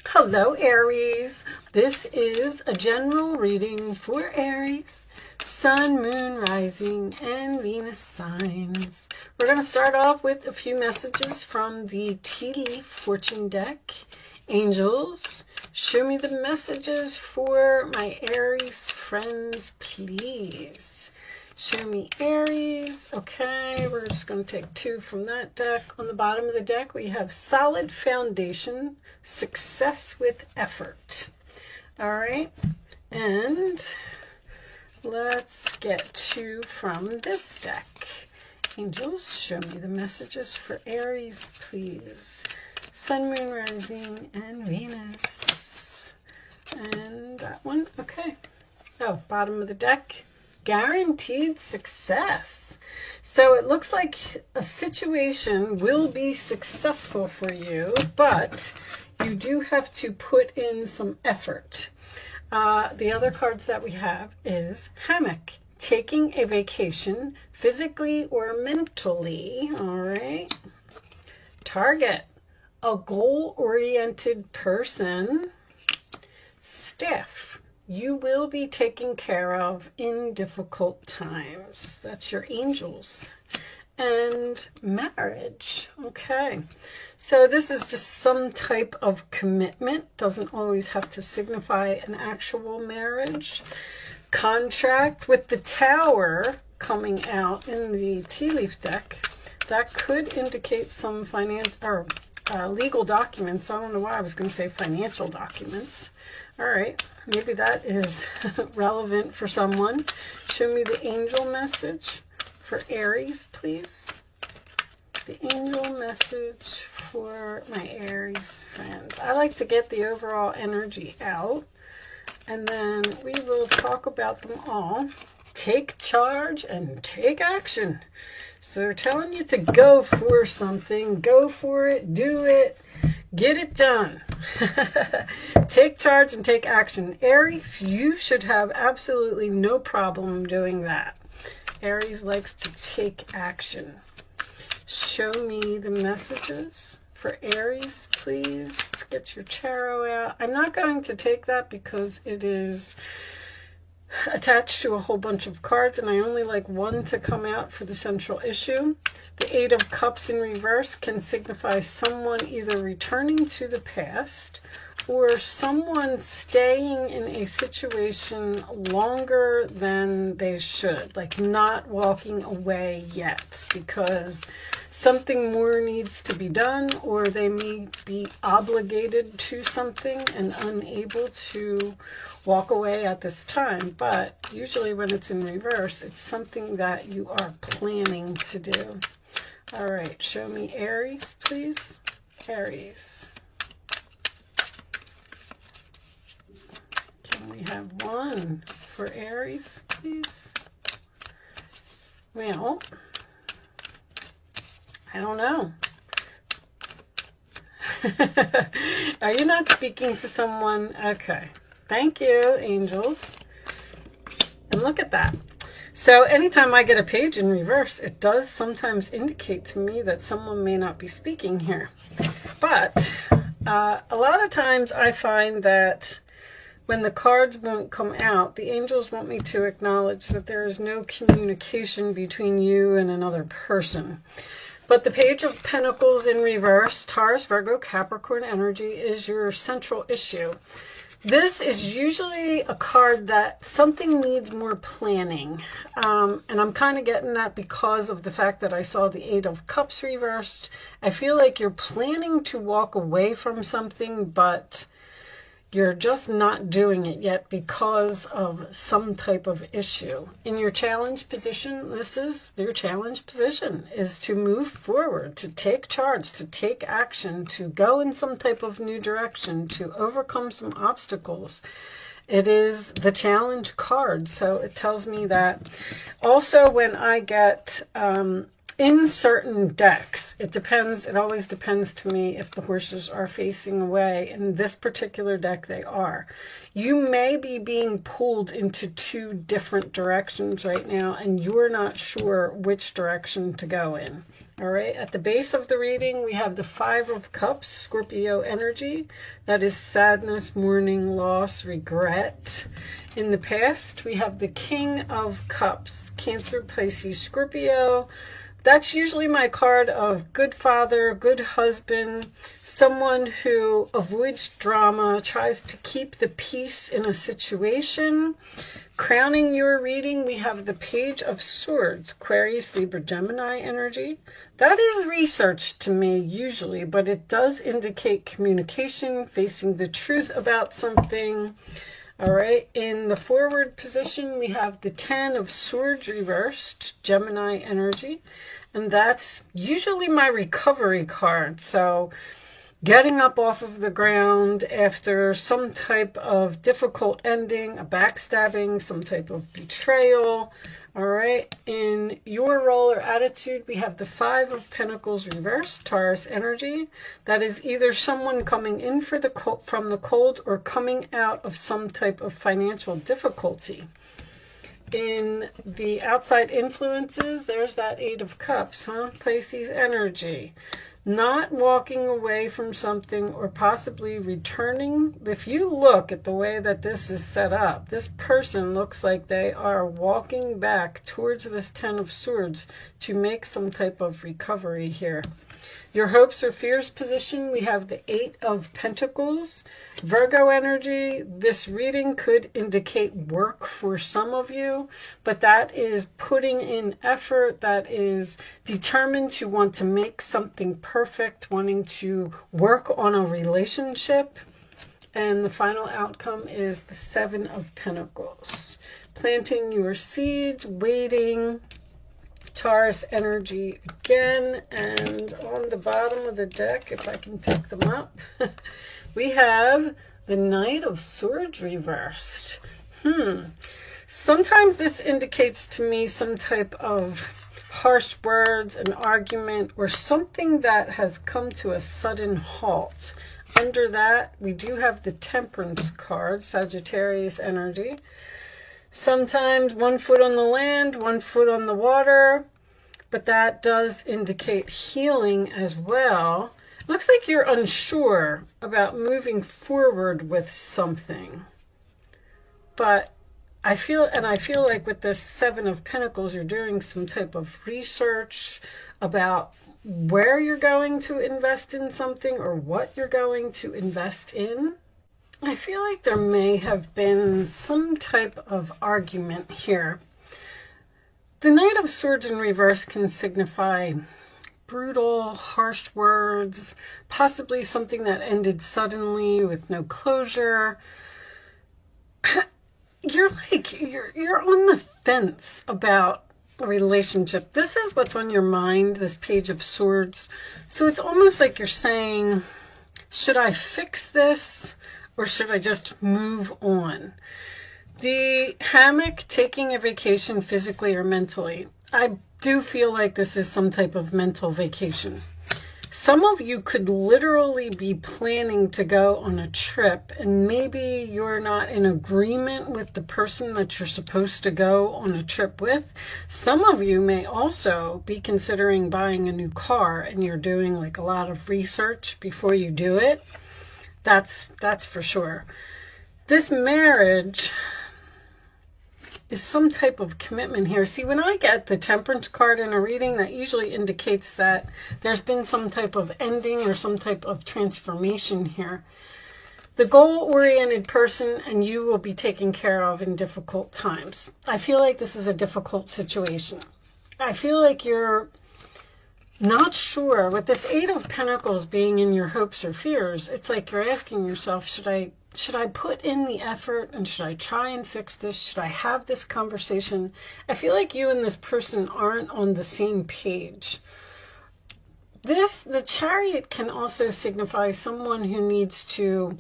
Hello, Aries. This is a general reading for Aries, Sun, Moon, Rising, and Venus signs. We're going to start off with a few messages from the Tea Leaf Fortune deck. Angels, show me the messages for my Aries friends, please. Show me Aries. Okay, we're just going to take two from that deck. On the bottom of the deck, we have solid foundation, success with effort. All right, and let's get two from this deck. Angels, show me the messages for Aries, please. Sun, Moon, Rising, and Venus. And that one, okay. Oh, bottom of the deck. Guaranteed success. So it looks like a situation will be successful for you, but you do have to put in some effort. The other cards that we have is hammock, taking a vacation physically or mentally. All right. Target, a goal-oriented person. Staff, you will be taken care of in difficult times. That's your angels. And marriage. Okay. So this is just some type of commitment. Doesn't always have to signify an actual marriage. Contract with the Tower coming out in the Tea Leaf deck. That could indicate some financial or legal documents. I don't know why I was going to say financial documents. All right, maybe that is relevant for someone. Show me the angel message for Aries, please. The angel message for my Aries friends. I like to get the overall energy out, and then we will talk about them all. Take charge and take action. So they're telling you to go for something. Go for it. Do it. Get it done. Take charge and take action. Aries, you should have absolutely no problem doing that. Aries likes to take action. Show me the messages for Aries, please. Let's get your tarot out. I'm not going to take that because it is attached to a whole bunch of cards, and I only like one to come out for the central issue. The Eight of Cups in reverse can signify someone either returning to the past or someone staying in a situation longer than they should, like not walking away yet because something more needs to be done, or they may be obligated to something and unable to walk away at this time. But usually when it's in reverse, it's something that you are planning to do. All right, show me Aries, please. Aries. Can we have one for Aries, please? Well, I don't know. Are you not speaking to someone? Okay. Thank you, angels. And look at that. So anytime I get a page in reverse, it does sometimes indicate to me that someone may not be speaking here. But a lot of times I find that when the cards won't come out, the angels want me to acknowledge that there is no communication between you and another person. But the Page of Pentacles in reverse, Taurus, Virgo, Capricorn energy is your central issue. This is usually a card that something needs more planning. And I'm kind of getting that because of the fact that I saw the Eight of Cups reversed. I feel like you're planning to walk away from something, but you're just not doing it yet because of some type of issue. In your challenge position, this is your challenge position, is to move forward, to take charge, to take action, to go in some type of new direction, to overcome some obstacles. It is the challenge card, so it tells me that. Also, when I get in certain decks, it depends, it always depends to me if the horses are facing away. In this particular deck, they are. You may be being pulled into two different directions right now, and you're not sure which direction to go in. All right, at the base of the reading, we have the Five of Cups, Scorpio energy. That is sadness, mourning, loss, regret. In the past, we have the King of Cups, Cancer, Pisces, Scorpio. That's usually my card of good father, good husband, someone who avoids drama, tries to keep the peace in a situation. Crowning your reading, we have the Page of Swords, Aquarius, Libra, Gemini energy. That is research to me usually, but it does indicate communication, facing the truth about something. All right, in the forward position, we have the Ten of Swords reversed, Gemini energy, and that's usually my recovery card. So getting up off of the ground after some type of difficult ending, a backstabbing, some type of betrayal. All right, in your role or attitude, we have the Five of Pentacles reversed, Taurus energy. That is either someone coming in from the cold or coming out of some type of financial difficulty. In the outside influences, there's that Eight of Cups, Pisces energy. Not walking away from something or possibly returning. If you look at the way that this is set up, this person looks like they are walking back towards this Ten of Swords to make some type of recovery here. Your hopes or fears position, we have the Eight of Pentacles, Virgo energy. This reading could indicate work for some of you, but that is putting in effort, that is determined to want to make something perfect, wanting to work on a relationship. And the final outcome is the Seven of Pentacles. Planting your seeds, waiting. Taurus energy again, and on the bottom of the deck, if I can pick them up, we have the Knight of Swords reversed. Sometimes this indicates to me some type of harsh words, an argument, or something that has come to a sudden halt. Under that, we do have the Temperance card, Sagittarius energy. Sometimes 1 foot on the land, 1 foot on the water, but that does indicate healing as well. Looks like you're unsure about moving forward with something. But I feel like with this Seven of Pentacles, you're doing some type of research about where you're going to invest in something or what you're going to invest in. I feel like there may have been some type of argument here. The Knight of Swords in reverse can signify brutal, harsh words, possibly something that ended suddenly with no closure. You're on the fence about a relationship. This is what's on your mind, this Page of Swords. So it's almost like you're saying, should I fix this? Or should I just move on? The hammock, taking a vacation physically or mentally. I do feel like this is some type of mental vacation. Some of you could literally be planning to go on a trip, and maybe you're not in agreement with the person that you're supposed to go on a trip with. Some of you may also be considering buying a new car, and you're doing like a lot of research before you do it. That's for sure. This marriage is some type of commitment here. See, when I get the Temperance card in a reading, that usually indicates that there's been some type of ending or some type of transformation here. The goal-oriented person, and you will be taken care of in difficult times. I feel like this is a difficult situation. I feel like you're not sure. With this Eight of Pentacles being in your hopes or fears, it's like you're asking yourself, should I put in the effort, and should I try and fix this? Should I have this conversation? I feel like you and this person aren't on the same page. The Chariot can also signify someone who needs to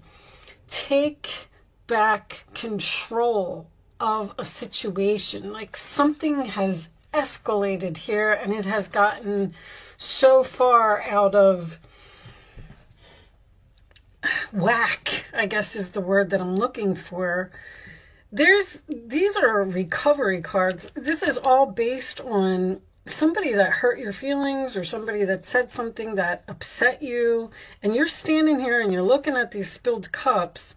take back control of a situation. Like something has escalated here, and it has gotten so far out of whack, I guess is the word that I'm looking for. These are recovery cards. This is all based on somebody that hurt your feelings or somebody that said something that upset you, and you're standing here and you're looking at these spilled cups.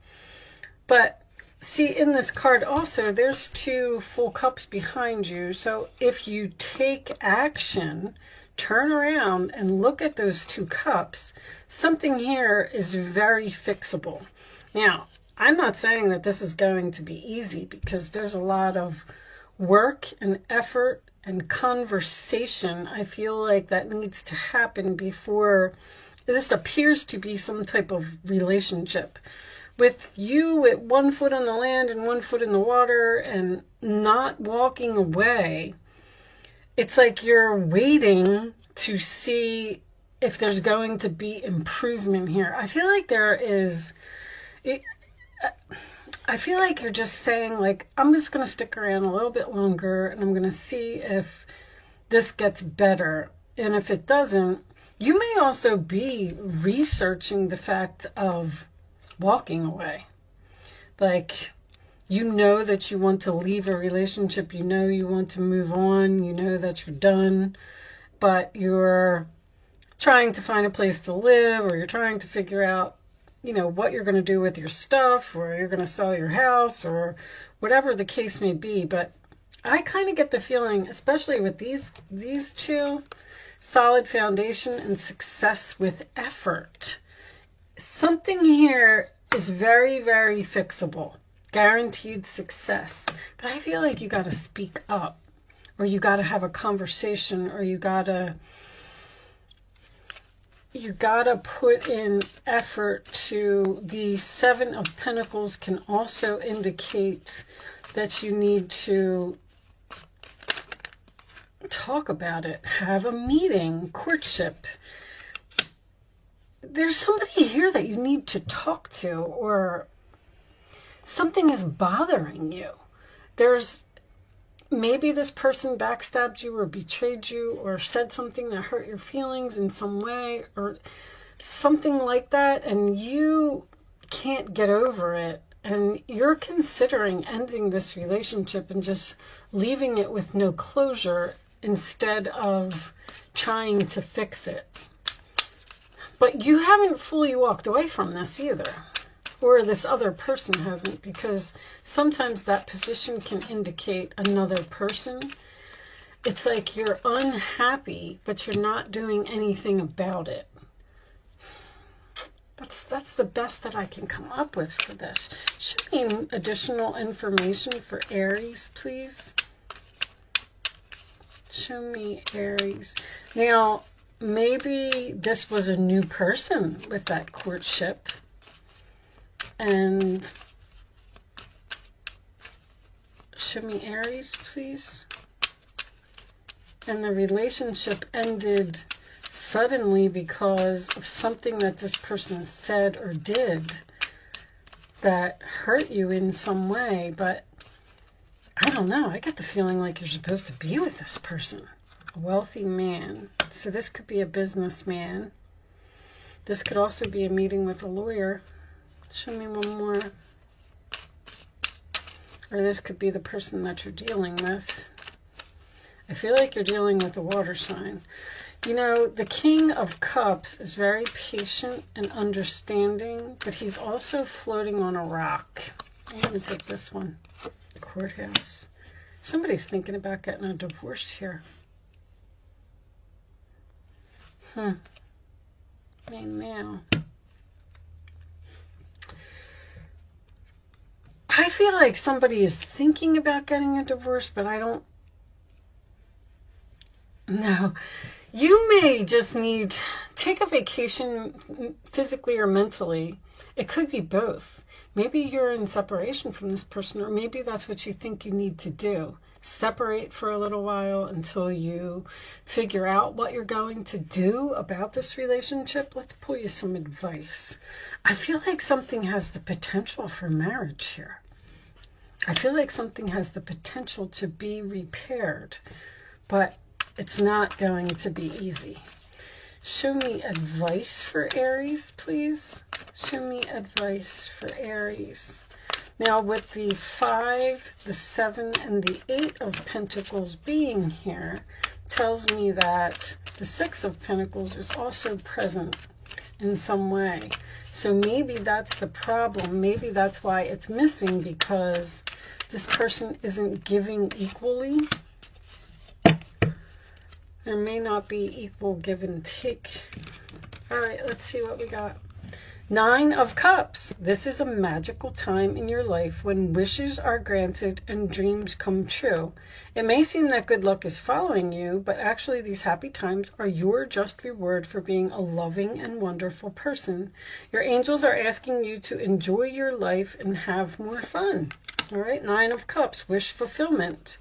But see, in this card also, there's 2 full cups behind you. So if you take action, turn around and look at those 2 cups, something here is very fixable. Now, I'm not saying that this is going to be easy, because there's a lot of work and effort and conversation, I feel like, that needs to happen before this appears to be some type of relationship. With you with 1 foot on the land and 1 foot in the water and not walking away, it's like you're waiting to see if there's going to be improvement here. I feel like there is... I feel like you're just saying, like, I'm just going to stick around a little bit longer and I'm going to see if this gets better. And if it doesn't, you may also be researching the fact of walking away. Like, you know that you want to leave a relationship, you know you want to move on, you know that you're done, but you're trying to find a place to live, or you're trying to figure out, you know, what you're going to do with your stuff, or you're going to sell your house, or whatever the case may be. But I kind of get the feeling, especially with these 2, solid foundation and success with effort. Something here is very, very fixable, guaranteed success. But I feel like you got to speak up, or you got to have a conversation, or you got to put in effort. To the 7 of Pentacles can also indicate that you need to talk about it, have a meeting, courtship. There's somebody here that you need to talk to, or something is bothering you. There's maybe this person backstabbed you or betrayed you or said something that hurt your feelings in some way or something like that, and you can't get over it, and you're considering ending this relationship and just leaving it with no closure instead of trying to fix it. But you haven't fully walked away from this either, or this other person hasn't, because sometimes that position can indicate another person. It's like you're unhappy, but you're not doing anything about it. That's the best that I can come up with for this. Show me additional information for Aries, please. Show me Aries. Now, maybe this was a new person with that courtship, and show me Aries, please. And the relationship ended suddenly because of something that this person said or did that hurt you in some way. But I don't know, I get the feeling like you're supposed to be with this person. A wealthy man. So this could be a businessman. This could also be a meeting with a lawyer. Show me one more. Or this could be the person that you're dealing with. I feel like you're dealing with a water sign. You know, the King of Cups is very patient and understanding, but he's also floating on a rock. I'm going to take this one. The courthouse. Somebody's thinking about getting a divorce here. Right now. I feel like somebody is thinking about getting a divorce, but I don't know. You may just need, take a vacation physically or mentally. It could be both. Maybe you're in separation from this person, or maybe that's what you think you need to do. Separate for a little while until you figure out what you're going to do about this relationship. Let's pull you some advice. I feel like something has the potential for marriage here. I feel like something has the potential to be repaired. but it's not going to be easy. Show me advice for Aries, please. Show me advice for Aries. Now, with the 5, the 7, and the 8 of Pentacles being here, tells me that the 6 of Pentacles is also present in some way. So maybe that's the problem. Maybe that's why it's missing, because this person isn't giving equally. There may not be equal give and take. All right, let's see what we got. 9 of Cups. This is a magical time in your life when wishes are granted and dreams come true. It may seem that good luck is following you, but actually these happy times are your just reward for being a loving and wonderful person. Your angels are asking you to enjoy your life and have more fun. All right, 9 of Cups, wish fulfillment.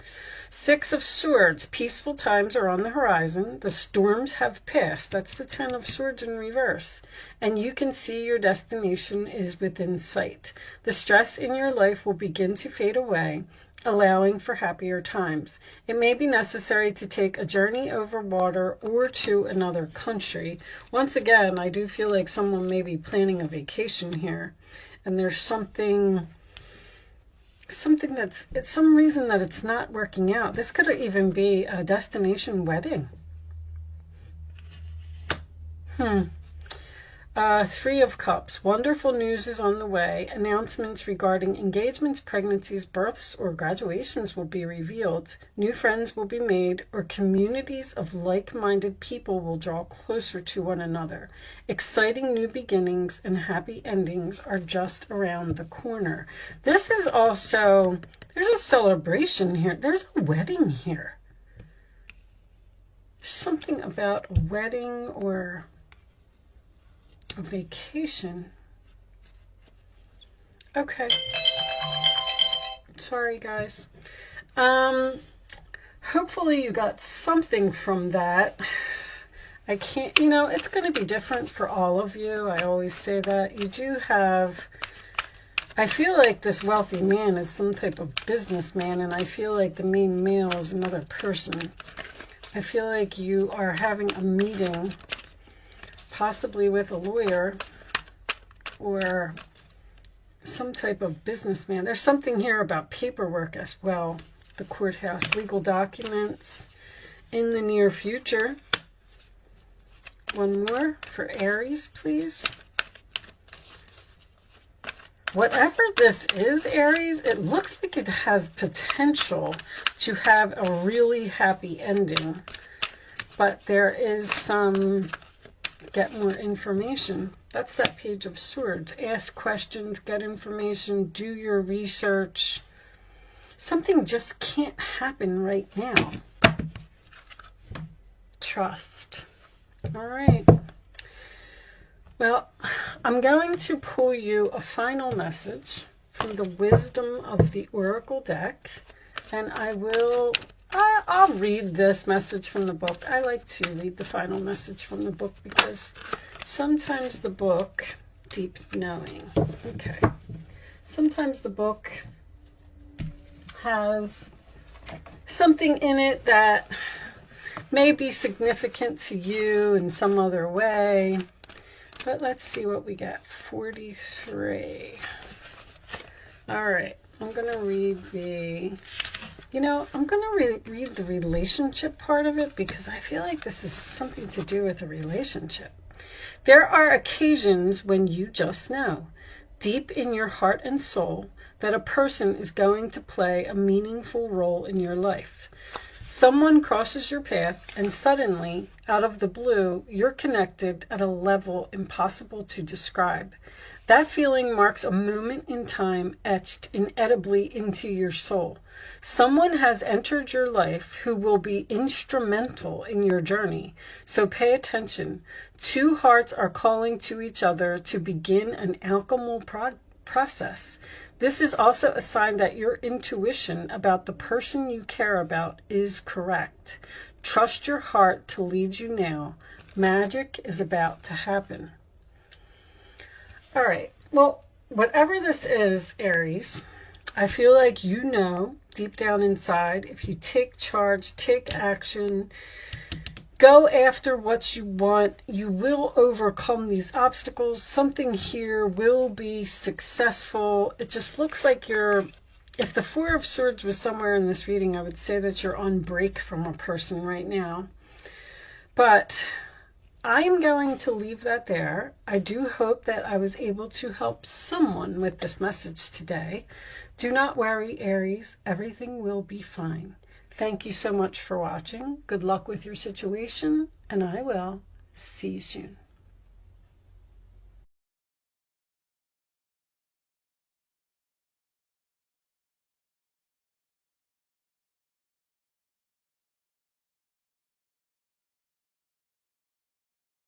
6 of Swords, peaceful times are on the horizon. The storms have passed. That's the 10 of Swords in reverse. And you can see your destination is within sight. The stress in your life will begin to fade away, allowing for happier times. It may be necessary to take a journey over water or to another country. Once again, I do feel like someone may be planning a vacation here. And there's something that's, it's some reason that it's not working out. This could even be a destination wedding. 3 of Cups. Wonderful news is on the way. Announcements regarding engagements, pregnancies, births, or graduations will be revealed. New friends will be made, or communities of like-minded people will draw closer to one another. Exciting new beginnings and happy endings are just around the corner. This is also, there's a celebration here. There's a wedding here. Something about a wedding or a vacation. Okay. Sorry, guys. Hopefully you got something from that. I can't, you know, it's going to be different for all of you. I always say that. You do have, I feel like this wealthy man is some type of businessman, and I feel like the main male is another person. I feel like you are having a meeting, possibly with a lawyer or some type of businessman. There's something here about paperwork as well. The courthouse, legal documents in the near future. One more for Aries, please. Whatever this is, Aries, it looks like it has potential to have a really happy ending. But there is some, get more information. That's that Page of Swords. Ask questions, get information, do your research. Something just can't happen right now. Trust. All right. Well, I'm going to pull you a final message from the Wisdom of the Oracle deck, and I'll read this message from the book. I like to read the final message from the book because sometimes the book, deep knowing, okay, sometimes the book has something in it that may be significant to you in some other way. But let's see what we got. 43. All right. I'm going to read the, I'm going to read the relationship part of it because I feel like this is something to do with a relationship. There are occasions when you just know, deep in your heart and soul, that a person is going to play a meaningful role in your life. Someone crosses your path and suddenly, out of the blue, you're connected at a level impossible to describe. That feeling marks a moment in time etched inedibly into your soul. Someone has entered your life who will be instrumental in your journey. So pay attention. Two hearts are calling to each other to begin an alchemical process. This is also a sign that your intuition about the person you care about is correct. Trust your heart to lead you now. Magic is about to happen. All right. Well, whatever this is, Aries, I feel like you know deep down inside. If you take charge, take action, go after what you want, you will overcome these obstacles. Something here will be successful. It just looks like you're, if the Four of Swords was somewhere in this reading, I would say that you're on break from a person right now. But I'm going to leave that there. I do hope that I was able to help someone with this message today. Do not worry, Aries. Everything will be fine. Thank you so much for watching. Good luck with your situation, and I will see you soon.